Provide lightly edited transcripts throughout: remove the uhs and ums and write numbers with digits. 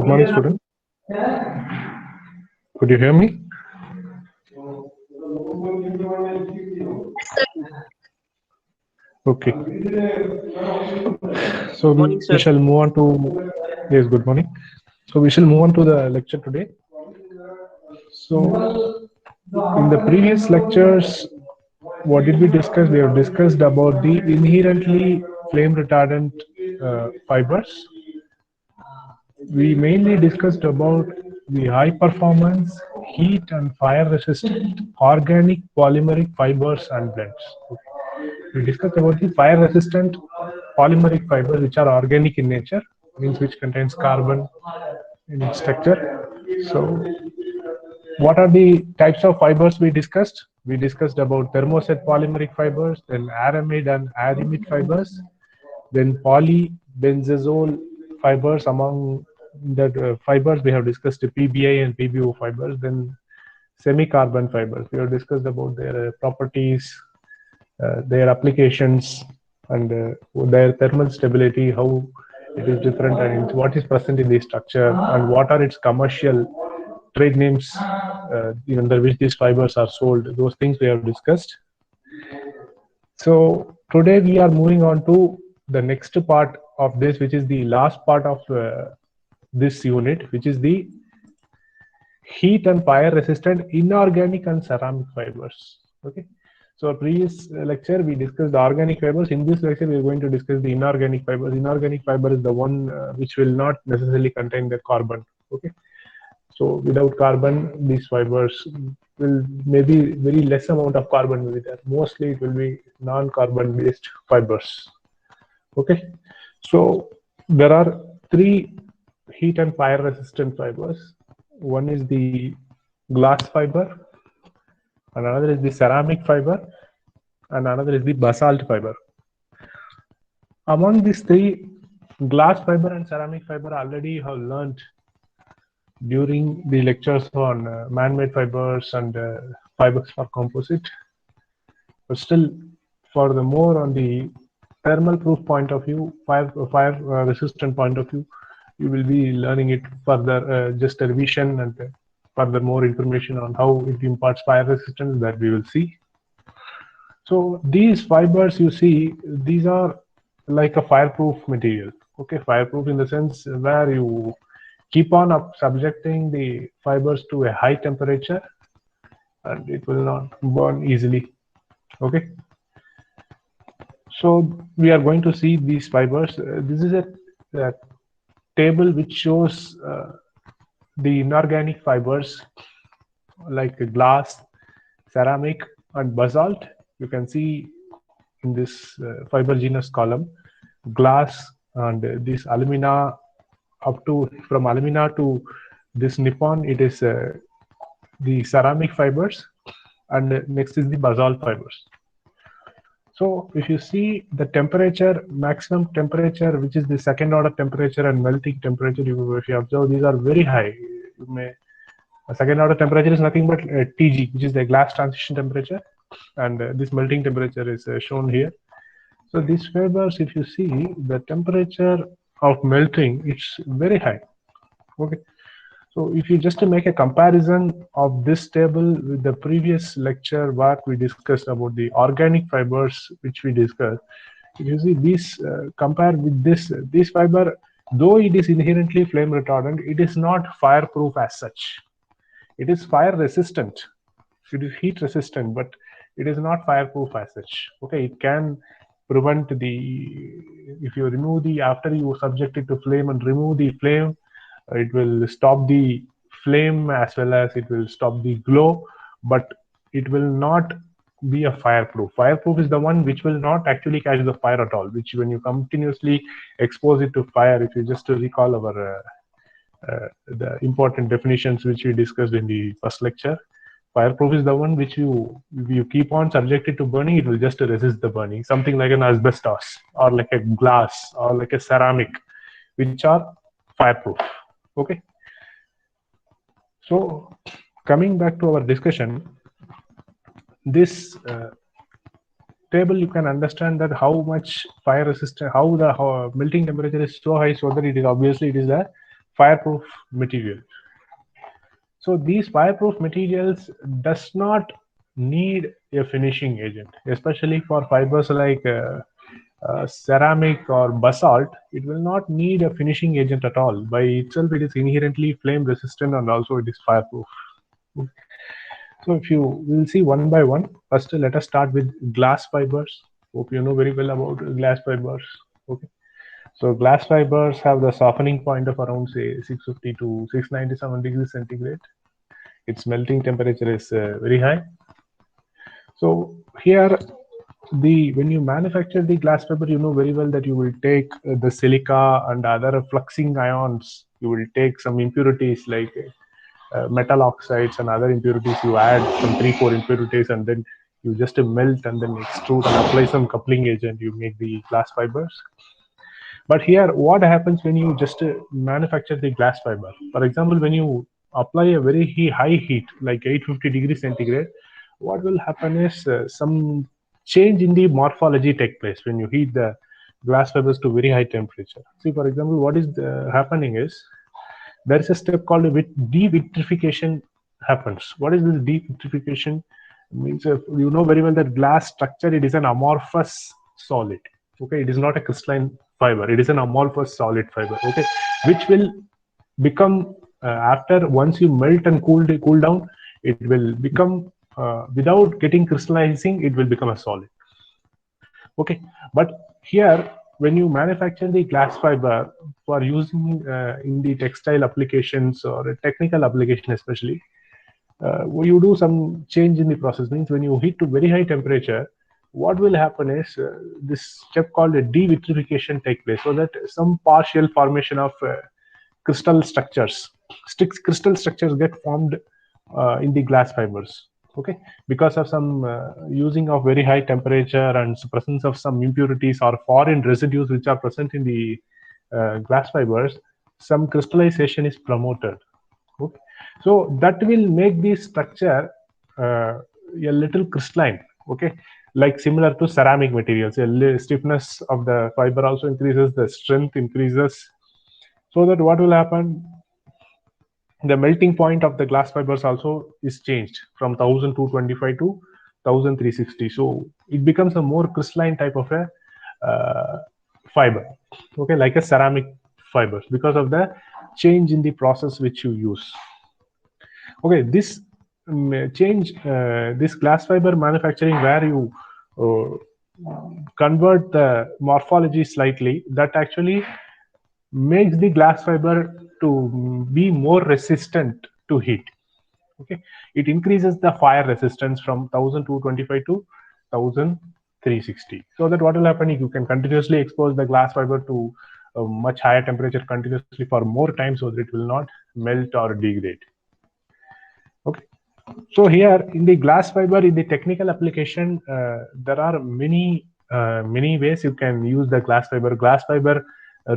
morning, student. Could you hear me? Okay. So Morning, we sir. shall move on to, yes, good morning. So we shall move on to the lecture today. So in the previous lectures, what did we discuss? We have discussed about the inherently flame retardant fibers. We mainly discussed about the high performance, heat and fire resistant organic polymeric fibers and blends. We discussed about the fire resistant polymeric fibers, which are organic in nature, means which contains carbon in its structure. So what are the types of fibers we discussed? We discussed about thermoset polymeric fibers, then aramid and aramid fibers, then polybenzazole fibers. Among the fibers we have discussed the PBI and PBO fibers, then semi-carbon fibers. We have discussed about their properties, their applications, and their thermal stability, how it is different, and what is present in the structure, and what are its commercial trade names under which these fibers are sold. Those things we have discussed. So today we are moving on to the next part of this, which is the last part of this unit, which is the heat and fire resistant inorganic and ceramic fibers. Okay. So previous lecture we discussed the organic fibers. In this lecture we are going to discuss the inorganic fibers. Inorganic fiber is the one which will not necessarily contain the carbon. Okay. So without carbon, these fibers will maybe very less amount of carbon will be there. Mostly it will be non-carbon based fibers. Okay. So there are three heat and fire resistant fibers. One is the glass fiber, and another is the ceramic fiber, and another is the basalt fiber. Among these three, glass fiber and ceramic fiber already have learned during the lectures on man-made fibers and fibers for composite. But still, for the more on the thermal proof point of view, fire resistant point of view, you will be learning it further, just a revision and further more information on how it imparts fire resistance that we will see. So these fibers you see, these are like a fireproof material. Okay, fireproof in the sense where you keep on subjecting the fibers to a high temperature and it will not burn easily. Okay. So we are going to see these fibers. This is a table which shows the inorganic fibers like glass, ceramic, and basalt. You can see in this fiber genus column, glass and this alumina up to from alumina to this nippon, it is the ceramic fibers, and next is the basalt fibers. So if you see the temperature, maximum temperature, which is the second order temperature and melting temperature, if you observe, these are very high. You may, second order temperature is nothing but TG, which is the glass transition temperature, and this melting temperature is shown here. So these fibers, if you see the temperature of melting, it's very high. Okay. So if you just to make a comparison of this table with the previous lecture, what we discussed about the organic fibers, which we discussed, if you see these compared with this fiber, though it is inherently flame retardant, it is not fireproof as such. It is fire resistant. It is heat resistant, but it is not fireproof as such. Okay, it can prevent the, if you remove the, after you subject it to flame and remove the flame, it will stop the flame as well as it will stop the glow, but it will not be a fireproof. Fireproof is the one which will not actually catch the fire at all, which when you continuously expose it to fire, if you just to recall our the important definitions which we discussed in the first lecture, fireproof is the one which you keep on subjected to burning, it will just resist the burning. Something like an asbestos or like a glass or like a ceramic, which are fireproof. Okay. So coming back to our discussion, this table you can understand that how much fire resistant, how the melting temperature is so high, so that it is obviously it is a fireproof material. So these fireproof materials does not need a finishing agent, especially for fibers like ceramic or basalt. It will not need a finishing agent at all. By itself, it is inherently flame resistant and also it is fireproof. So if you will see one by one, first let us start with glass fibers. Hope you know very well about glass fibers. Okay. So glass fibers have the softening point of around say 650 to 697 degrees centigrade. Its melting temperature is very high. So here, when you manufacture the glass fiber, you know very well that you will take the silica and other fluxing ions. You will take some impurities like metal oxides and other impurities. You add some 3-4 impurities and then you just melt and then extrude and apply some coupling agent. You make the glass fibers. But here, what happens when you just manufacture the glass fiber? For example, when you apply a very high heat, like 850 degrees centigrade, what will happen is some change in the morphology take place when you heat the glass fibers to very high temperature. See, for example, what is happening is there is a step called de-vitrification happens. What is this de-vitrification? Means you know very well that glass structure, it is an amorphous solid. Okay, it is not a crystalline fiber. It is an amorphous solid fiber. Okay, which will become after once you melt and cool down, it will become without getting crystallizing, it will become a solid. Okay, but here when you manufacture the glass fiber for using in the textile applications or a technical application especially, you do some change in the process. Means when you heat to very high temperature, what will happen is this step called a de-vitrification take place, so that some partial formation of crystal structures, crystal structures get formed in the glass fibers. Okay, because of some using of very high temperature and presence of some impurities or foreign residues which are present in the glass fibers, some crystallization is promoted. Okay, so that will make the structure a little crystalline. Okay, like similar to ceramic materials, the stiffness of the fiber also increases, the strength increases, so that what will happen, the melting point of the glass fibers also is changed from 1225 to 1360. So it becomes a more crystalline type of a fiber. Okay, like a ceramic fibers, because of the change in the process which you use. Okay, this change, this glass fiber manufacturing, where you convert the morphology slightly, that actually makes the glass fiber to be more resistant to heat. Okay, it increases the fire resistance from 1225 to 1360. So that what will happen, you can continuously expose the glass fiber to a much higher temperature continuously for more time, so that it will not melt or degrade. Okay, so here in the glass fiber, in the technical application, there are many ways you can use the glass fiber. Glass fiber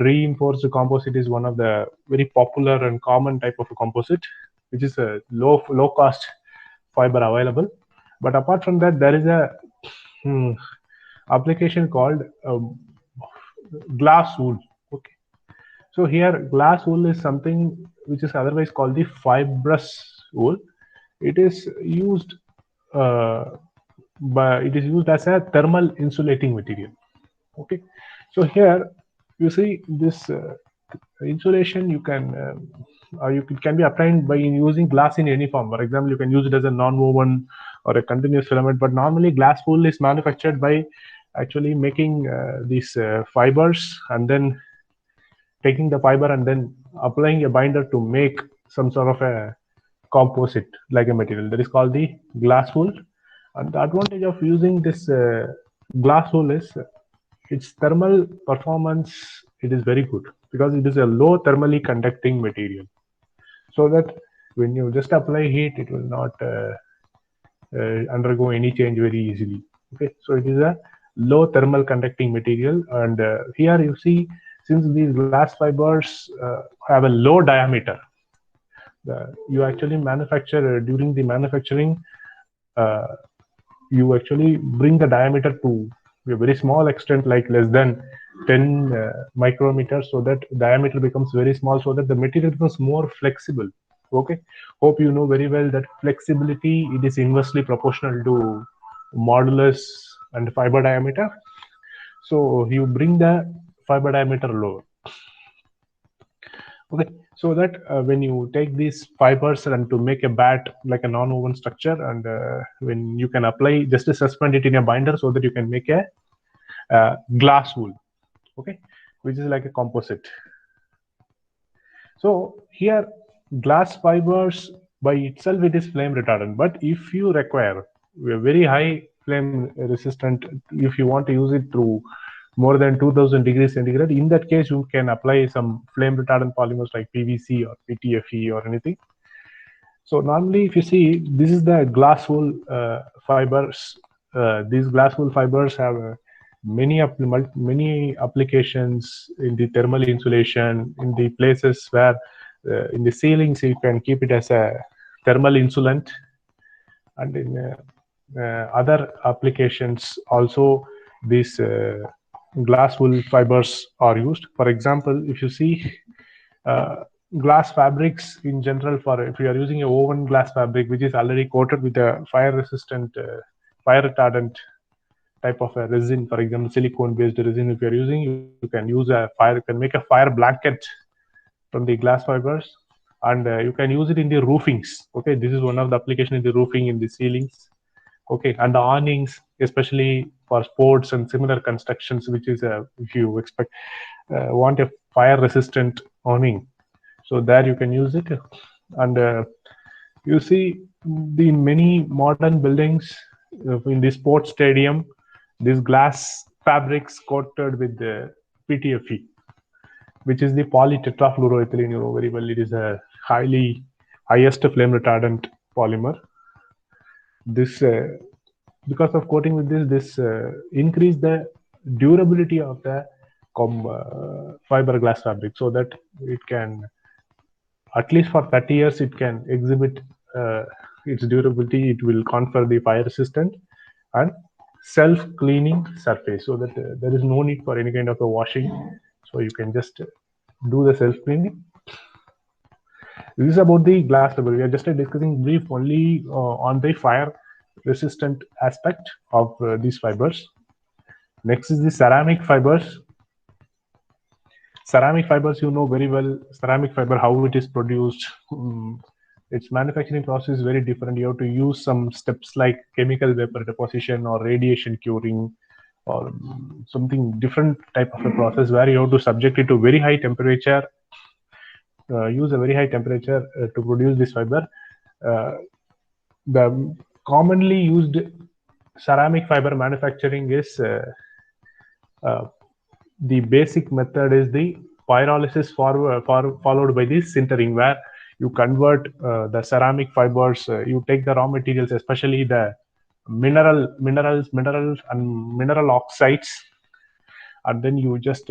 reinforced composite is one of the very popular and common type of a composite, which is a low cost fiber available. But apart from that, there is a application called glass wool. Okay, so here glass wool is something which is otherwise called the fibrous wool. It is used it is used as a thermal insulating material. Okay, so here you see this insulation you can it can be obtained by using glass in any form. For example, you can use it as a non-woven or a continuous filament, but normally glass wool is manufactured by actually making these fibers and then taking the fiber and then applying a binder to make some sort of a composite like a material that is called the glass wool. And the advantage of using this glass wool is its thermal performance. It is very good because it is a low thermally conducting material, so that when you just apply heat, it will not undergo any change very easily. Okay, so it is a low thermal conducting material. And here you see, since these glass fibers have a low diameter, you actually manufacture during the manufacturing, you actually bring the diameter to a very small extent, like less than 10 micrometers, so that diameter becomes very small, so that the material becomes more flexible. Okay, hope you know very well that flexibility, it is inversely proportional to modulus and fiber diameter. So you bring the fiber diameter lower. Okay, so that when you take these fibers and to make a bat like a non-woven structure, and when you can apply, just to suspend it in a binder, so that you can make a glass wool. Okay, which is like a composite. So here, glass fibers by itself, it is flame retardant, but if you require a very high flame resistant, if you want to use it through more than 2000 degrees centigrade, in that case you can apply some flame retardant polymers like PVC or PTFE or anything. So normally, if you see, this is the glass wool fibers. These glass wool fibers have many applications in the thermal insulation, in the places where in the ceilings you can keep it as a thermal insulant, and in other applications also these glass wool fibers are used. For example, if you see glass fabrics in general, for if you are using a woven glass fabric which is already coated with a fire resistant, fire retardant type of a resin, for example silicone based resin, if you are using, you can use a fire, you can make a fire blanket from the glass fibers, and you can use it in the roofings. Okay, this is one of the application in the roofing, in the ceilings. Okay, and the awnings, especially for sports and similar constructions, which is if you expect want a fire resistant awning, so there you can use it. And you see the many modern buildings in the sports stadium, these glass fabrics coated with the PTFE, which is the polytetrafluoroethylene. You know very well, it is a highest flame retardant polymer. This because of coating with this increase the durability of the fiberglass fabric, so that it can, at least for 30 years, it can exhibit its durability. It will confer the fire resistant and self-cleaning surface, so that there is no need for any kind of a washing. So you can just do the self-cleaning. This is about the glass fiber. We are just discussing brief only on the fire resistant aspect of these fibers. Next is the ceramic fibers. Ceramic fibers, you know very well, ceramic fiber, how it is produced. Its manufacturing process is very different. You have to use some steps like chemical vapor deposition or radiation curing, or something different type of a process, where you have to subject it to very high temperature, use a very high temperature to produce this fiber. The commonly used ceramic fiber manufacturing is the basic method is the pyrolysis followed by the sintering, where you convert the ceramic fibers. You take the raw materials, especially the minerals and mineral oxides, and then you just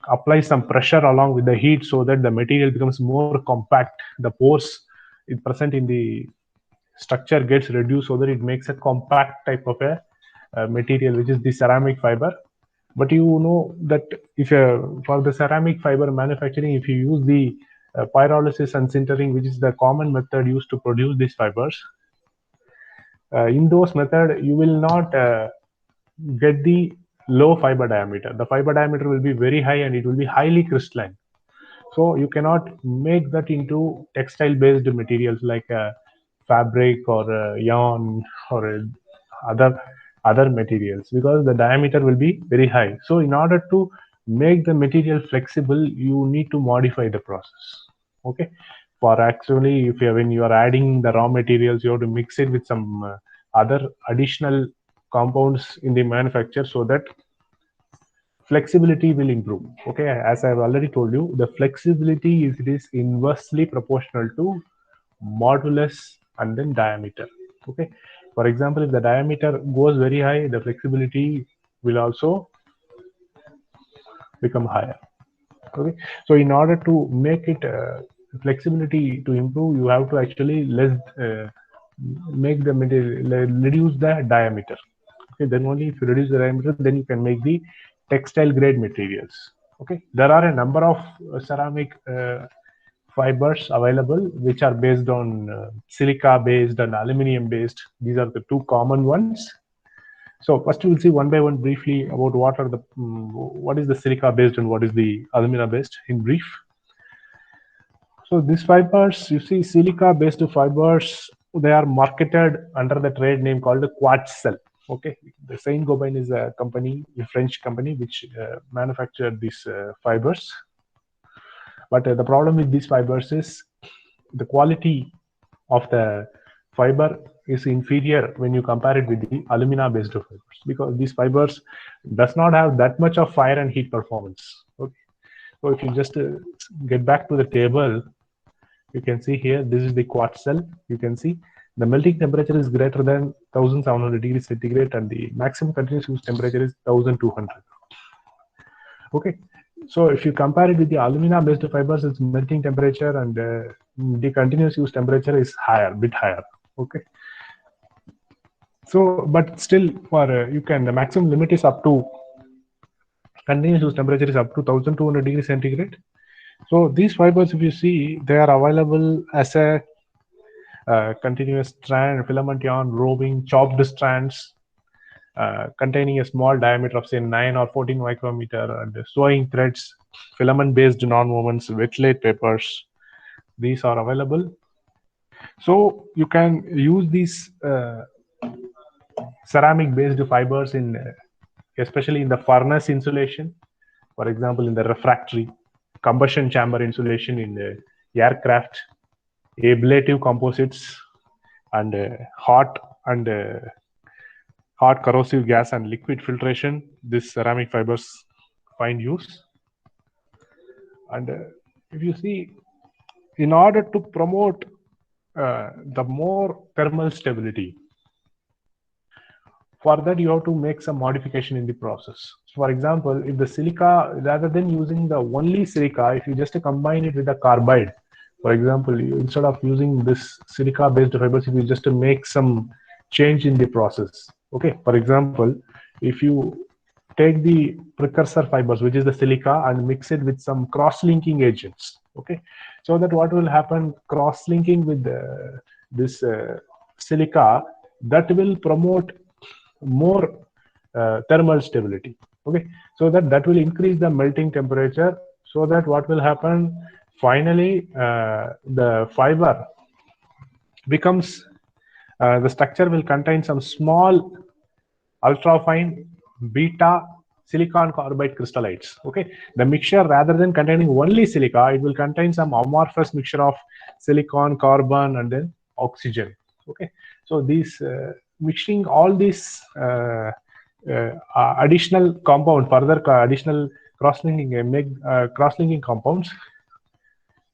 apply some pressure along with the heat, so that the material becomes more compact. The pores is present in the structure gets reduced, so that it makes a compact type of a material, which is the ceramic fiber. But you know that if for the ceramic fiber manufacturing, if you use the pyrolysis and sintering, which is the common method used to produce these fibers, in those method you will not get the low fiber diameter. The fiber diameter will be very high, and it will be highly crystalline. So you cannot make that into textile based materials like fabric or yarn or other materials, because the diameter will be very high. So in order to make the material flexible, you need to modify the process. Okay, for actually, if when you are adding the raw materials, you have to mix it with some other additional compounds in the manufacture, so that flexibility will improve. Okay, as I've already told you, the flexibility is inversely proportional to modulus and then diameter. Okay, for example, if the diameter goes very high, the flexibility will also become higher. Okay, so in order to make it flexibility to improve, you have to actually make the material reduce the diameter. Okay, then only if you reduce the diameter, then you can make the textile grade materials. Okay, there are a number of ceramic fibers available which are based on silica based and aluminum based. These are the two common ones. So first we'll see one by one briefly about what is the silica based and what is the alumina based in brief. So these fibers, you see, silica based fibers, they are marketed under the trade name called Quartzcell. Okay, the Saint-Gobain is a company, a French company, which manufactured these fibers. But the problem with these fibers is the quality of the fiber is inferior when you compare it with the alumina based fibers, because these fibers does not have that much of fire and heat performance. Okay, so if you just get back to the table, you can see here, this is the Quartzcell. You can see the melting temperature is greater than 1700 degrees centigrade and the maximum continuous use temperature is 1200. Okay, so if you compare it with the alumina based fibers, its melting temperature and the continuous use temperature is higher, bit higher. Okay, so but still for the maximum limit is up to, continuous use temperature is up to 1200 degrees centigrade. So these fibers, if you see, they are available as a continuous strand, filament yarn, roving, chopped strands, containing a small diameter of say 9 or 14 micrometer, and sewing threads, filament-based non-wovens, wet laid papers. These are available. So you can use these ceramic-based fibers in, especially in the furnace insulation, for example, in the refractory, combustion chamber insulation in the aircraft, ablative composites, and hot corrosive gas and liquid filtration. These ceramic fibers find use. And if you see, in order to promote the more thermal stability, for that you have to make some modification in the process. For example, if the silica, rather than using the only silica, if you just combine it with the carbide, for example, instead of using this silica based fibers, if you just make some change in the process. Okay, for example, if you take the precursor fibers, which is the silica, and mix it with some cross-linking agents. Okay, so that what will happen, cross-linking with this silica, that will promote more thermal stability. Okay, so that will increase the melting temperature, so that what will happen, finally the fiber becomes, the structure will contain some small ultrafine beta silicon carbide crystallites. Okay, the mixture, rather than containing only silica, it will contain some amorphous mixture of silicon, carbon, and then oxygen. Okay, so these mixing all these additional compound, further additional cross-linking compounds,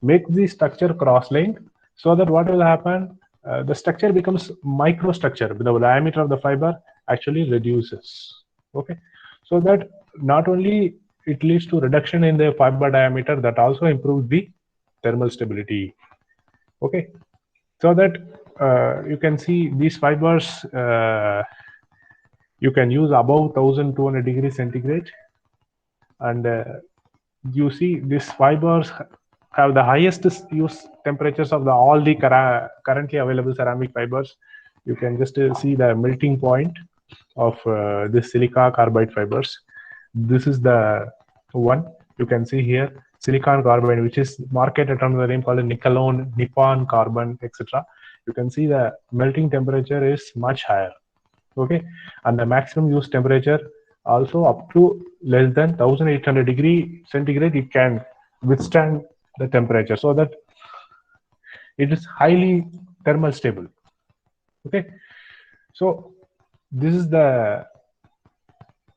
make the structure cross-linked, so that what will happen, the structure becomes microstructure. The diameter of the fiber actually reduces. Okay, so that not only it leads to reduction in the fiber diameter, that also improves the thermal stability. Okay, so that you can see these fibers you can use above 1200 degrees centigrade, and you see these fibers have the highest use temperatures of all the currently available ceramic fibers. You can just see the melting point of this silica carbide fibers. This is the one you can see here, silicon carbide, which is marketed under the name called Nicolone, Nippon Carbon, etc. You can see the melting temperature is much higher. Okay, and the maximum use temperature also up to less than 1800 degree centigrade. It can withstand the temperature, so that it is highly thermal stable. Okay, so this is the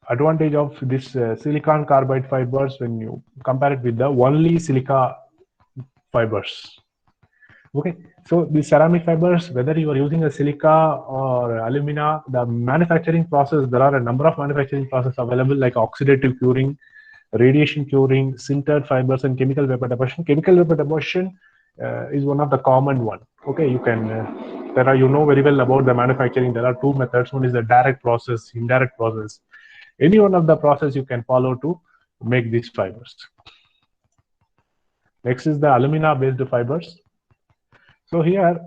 advantage of this silicon carbide fibers when you compare it with the only silica fibers. Okay, so the ceramic fibers, whether you are using a silica or alumina, the manufacturing process, there are a number of manufacturing processes available, like oxidative curing, radiation curing, sintered fibers, and chemical vapor deposition. Chemical vapor deposition is one of the common one. Okay, you can there are, you know very well about the manufacturing. There are two methods. One is the direct process, indirect process. Any one of the process you can follow to make these fibers. Next is the alumina based fibers. So here,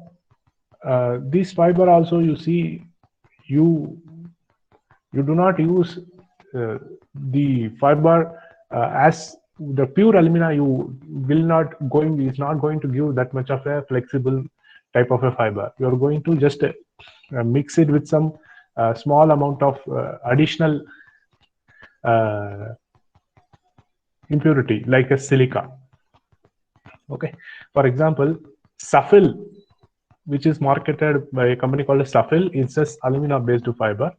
this fiber also, you see, you do not use the fiber as the pure alumina. You will not going, is not going to give that much of a flexible type of a fiber. You are going to just mix it with some small amount of additional impurity like a silica. Okay, for example, Safil, which is marketed by a company called Safil, is just alumina based fiber.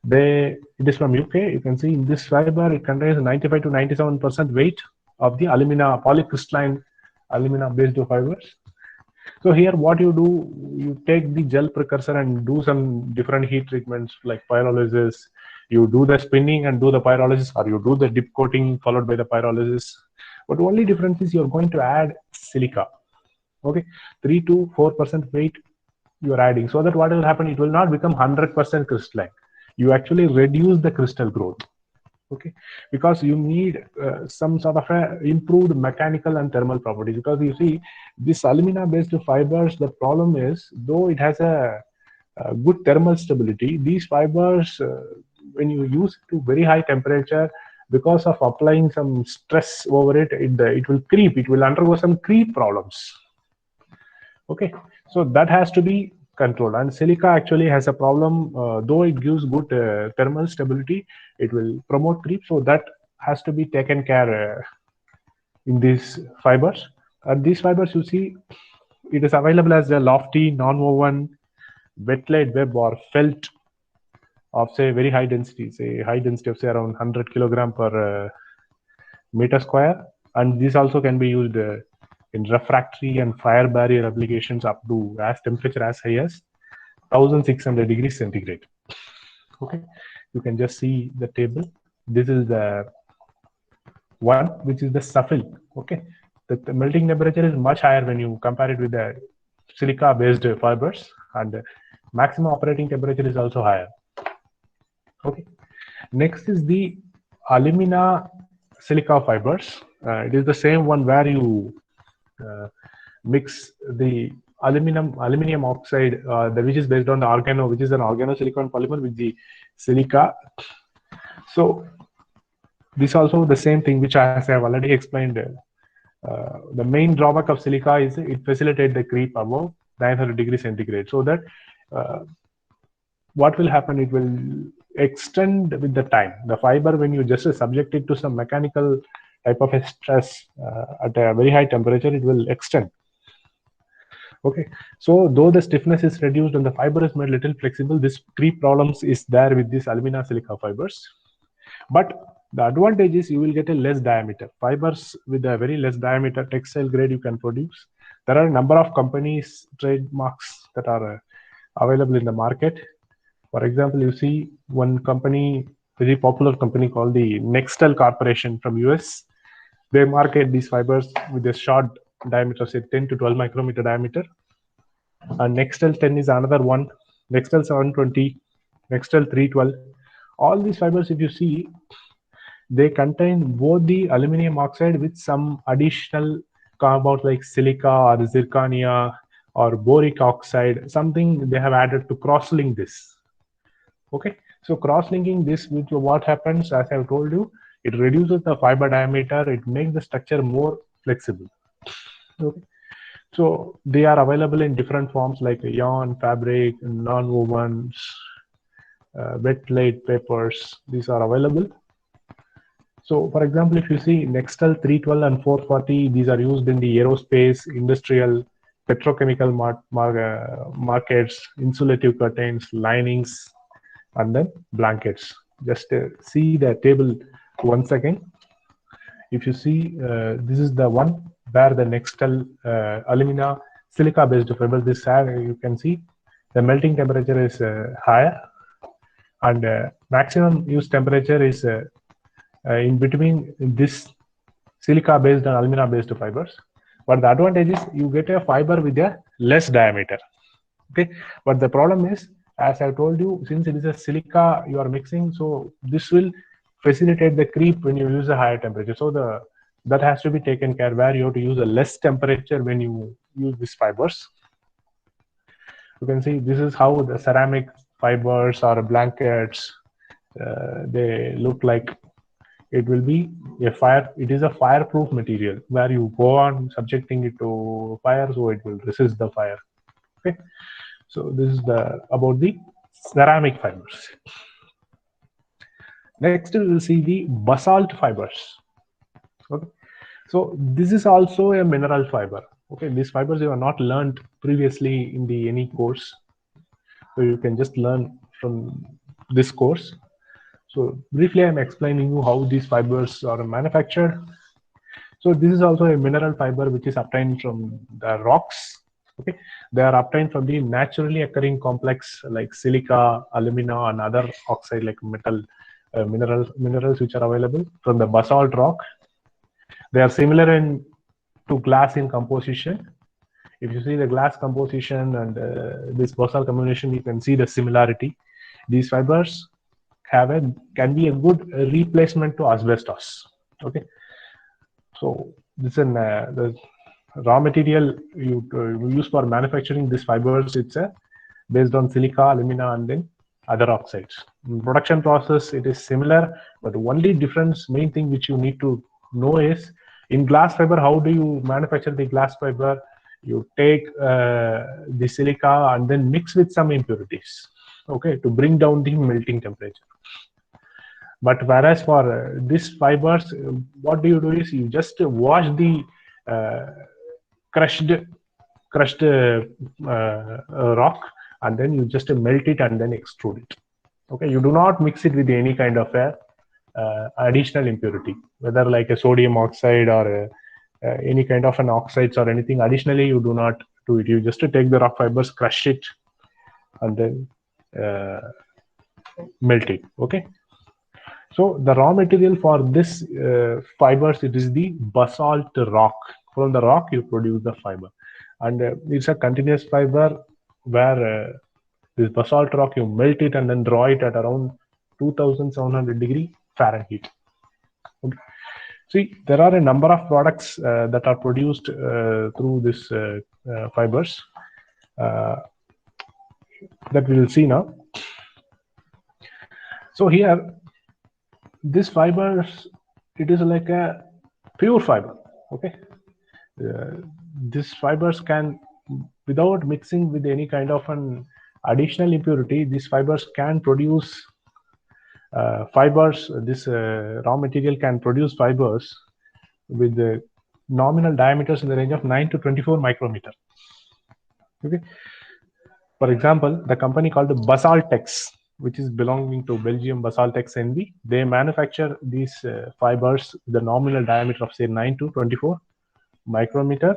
It is from UK. You can see in this fiber it contains 95 to 97% weight of the alumina, polycrystalline alumina based fibers. So here what you do, you take the gel precursor and do some different heat treatments like pyrolysis. You do the spinning and do the pyrolysis, or you do the dip coating followed by the pyrolysis. But the only difference is you're going to add silica. Okay, 3 to 4% weight you're adding, so that what will happen, it will not become 100% crystalline. You actually reduce the crystal growth. Okay, because you need some sort of a improved mechanical and thermal properties. Because you see, this alumina based fibers, the problem is, though it has a good thermal stability, these fibers, when you use it to very high temperature, because of applying some stress over it, it will creep, it will undergo some creep problems. Okay, so that has to be controlled. And silica actually has a problem, though it gives good thermal stability, it will promote creep. So that has to be taken care in these fibers. And these fibers, you see, it is available as a lofty, non-woven, wet-laid web or felt of say very high density, say high density of say around 100 kilogram per meter square. And this also can be used in refractory and fire barrier applications up to as temperature as high as 1600 degrees centigrade. Okay, you can just see the table. This is the one which is the Safil. Okay, the melting temperature is much higher when you compare it with the silica based fibers, and maximum operating temperature is also higher. Okay, next is the alumina silica fibers. It is the same one where you mix the aluminum oxide, which is based on the organo, which is an organosilicon polymer, with the silica. So this also the same thing, which as I have already explained. The main drawback of silica is it facilitates the creep above 900 degrees centigrade. So that what will happen, it will extend with the time. The fiber, when you just subject it to some mechanical type of a stress at a very high temperature, it will extend. Okay, so though the stiffness is reduced and the fiber is made little flexible, this creep problems is there with these alumina silica fibers. But the advantage is you will get a less diameter fibers with a very less diameter textile grade you can produce. There are a number of companies trademarks that are available in the market. For example, you see one company, very popular company called the Nextel Corporation from US. They market these fibers with a short diameter, say 10 to 12 micrometer diameter. And Nextel 10 is another one, Nextel 720, Nextel 312. All these fibers, if you see, they contain both the aluminum oxide with some additional compounds like silica or zirconia or boric oxide, something they have added to cross-link this. Okay, so cross-linking this with what happens, as I've told you, it reduces the fiber diameter, it makes the structure more flexible. Okay, so they are available in different forms like yarn, fabric, non-wovens, wet-laid papers. These are available. So, for example, if you see Nextel 312 and 440, these are used in the aerospace, industrial, petrochemical markets, insulative curtains, linings, and then blankets. Just see the table once again. If you see, this is the one where the Nextel alumina silica based fiber, this you can see the melting temperature is higher, and maximum use temperature is in between this silica based and alumina based fibers. But the advantage is you get a fiber with a less diameter. Okay, but the problem is, as I told you, since it is a silica you are mixing, so this will facilitate the creep when you use a higher temperature. So that has to be taken care, where you have to use a less temperature when you use these fibers. You can see this is how the ceramic fibers or blankets, they look like. It will be it is a fireproof material, where you go on subjecting it to fire, so it will resist the fire. Okay, so this is about the ceramic fibers. Next, we will see the basalt fibers. Okay, so this is also a mineral fiber. Okay, these fibers you have not learned previously in the any course, so you can just learn from this course. So briefly, I'm explaining you how these fibers are manufactured. So this is also a mineral fiber which is obtained from the rocks. Okay, they are obtained from the naturally occurring complex like silica, alumina, and other oxide like metal minerals which are available from the basalt rock. They are similar to glass in composition. If you see the glass composition and this basalt composition, you can see the similarity. These fibers can be a good replacement to asbestos. Okay, so this is the raw material you use for manufacturing these fibers. It's based on silica, alumina, and then other oxides. In production process, it is similar, but the only difference, main thing which you need to know is in glass fiber, how do you manufacture the glass fiber? You take the silica and then mix with some impurities, okay, to bring down the melting temperature. But whereas for these fibers, what do you do is you just wash the crushed rock, and then you just melt it and then extrude it. Okay, you do not mix it with any kind of a additional impurity, whether like a sodium oxide or any kind of an oxides or anything. Additionally, you do not do it. You just take the rock fibers, crush it, and then melt it. Okay. So the raw material for this fibers, it is the basalt rock. From the rock, you produce the fiber, and it's a continuous fiber where this basalt rock, you melt it and then draw it at around 2,700 degree Fahrenheit. Okay. See, there are a number of products that are produced through this fibers that we will see now. So here, this fibers, it is like a pure fiber. Okay, these fibers can, without mixing with any kind of an additional impurity, these fibers can produce fibers. This raw material can produce fibers with the nominal diameters in the range of 9 to 24 micrometer. Okay, for example, the company called Basaltex, which is belonging to Belgium, Basaltex NV, they manufacture these fibers with a nominal diameter of say 9 to 24 micrometer.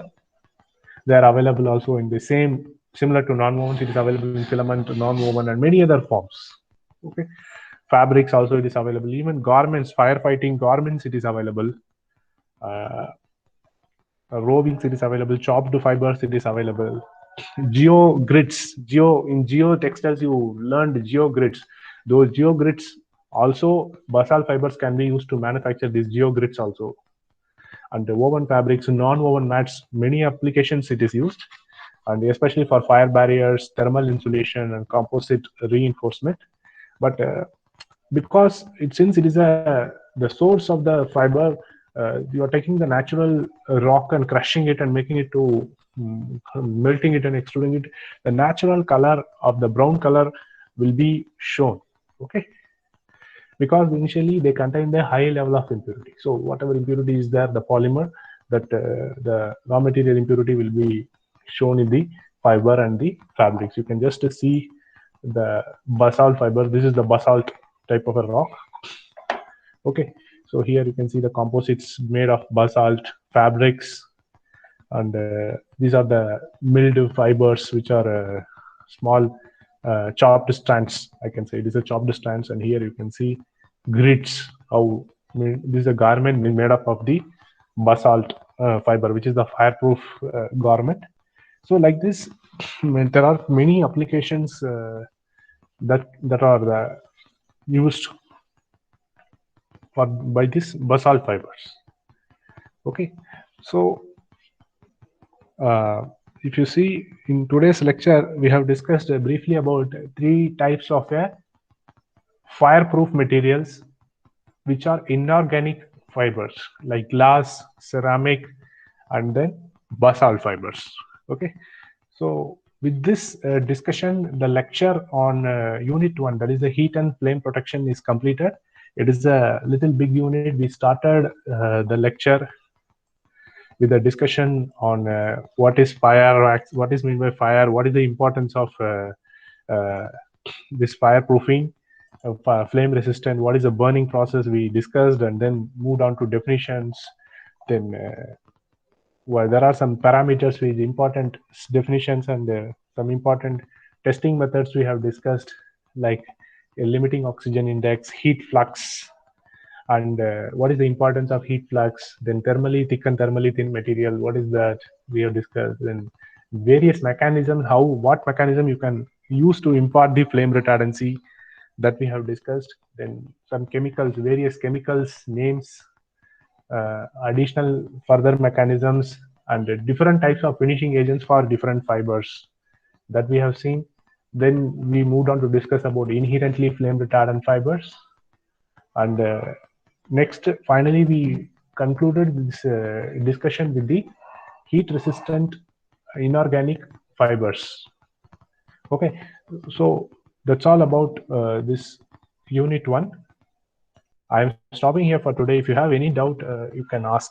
They are available also in the same, similar to non-woven, it is available in filament, non-woven, and many other forms. Okay, fabrics also it is available. Even garments, firefighting garments, it is available. Rovings, it is available. Chopped fibers, it is available. Geo grids, in geo textiles, you learned geo grids. Those geo grids also, basalt fibers can be used to manufacture these geo grids also. And the woven fabrics, non-woven mats, many applications it is used, and especially for fire barriers, thermal insulation, and composite reinforcement. But because since it is the source of the fiber, you are taking the natural rock and crushing it and making it to melting it and extruding it, the natural color of the brown color will be shown. Okay, because initially they contain the high level of impurity. So whatever impurity is there, the polymer, that the raw material impurity will be shown in the fiber and the fabrics. You can just see the basalt fiber. This is the basalt type of a rock. Okay, so here you can see the composites made of basalt fabrics, and these are the milled fibers, which are small chopped strands. I can say it is a chopped strands, and here you can see grids. How this is a garment made up of the basalt fiber, which is the fireproof garment. So like this, there are many applications that are used by this basalt fibers. Okay, so if you see in today's lecture, we have discussed briefly about 3 types of fireproof materials which are inorganic fibers like glass, ceramic, and then basalt fibers. Okay, so with this discussion, the lecture on unit 1, that is the heat and flame protection, is completed. It is a little big unit. We started the lecture with a discussion on what is fire, what is meant by fire, what is the importance of this fireproofing, flame resistant, what is the burning process we discussed, and then moved on to definitions. Then well, there are some parameters with important definitions and some important testing methods we have discussed, like a limiting oxygen index, heat flux, and what is the importance of heat flux, then thermally thick and thermally thin material, what is that we have discussed, then various mechanisms, what mechanism you can use to impart the flame retardancy, that we have discussed. Then some chemicals, various chemicals names, additional further mechanisms, and different types of finishing agents for different fibers that we have seen. Then we moved on to discuss about inherently flame retardant fibers, and next, finally, we concluded this discussion with the heat resistant inorganic fibers. Okay, so that's all about this unit 1. I'm stopping here for today. If you have any doubt, you can ask.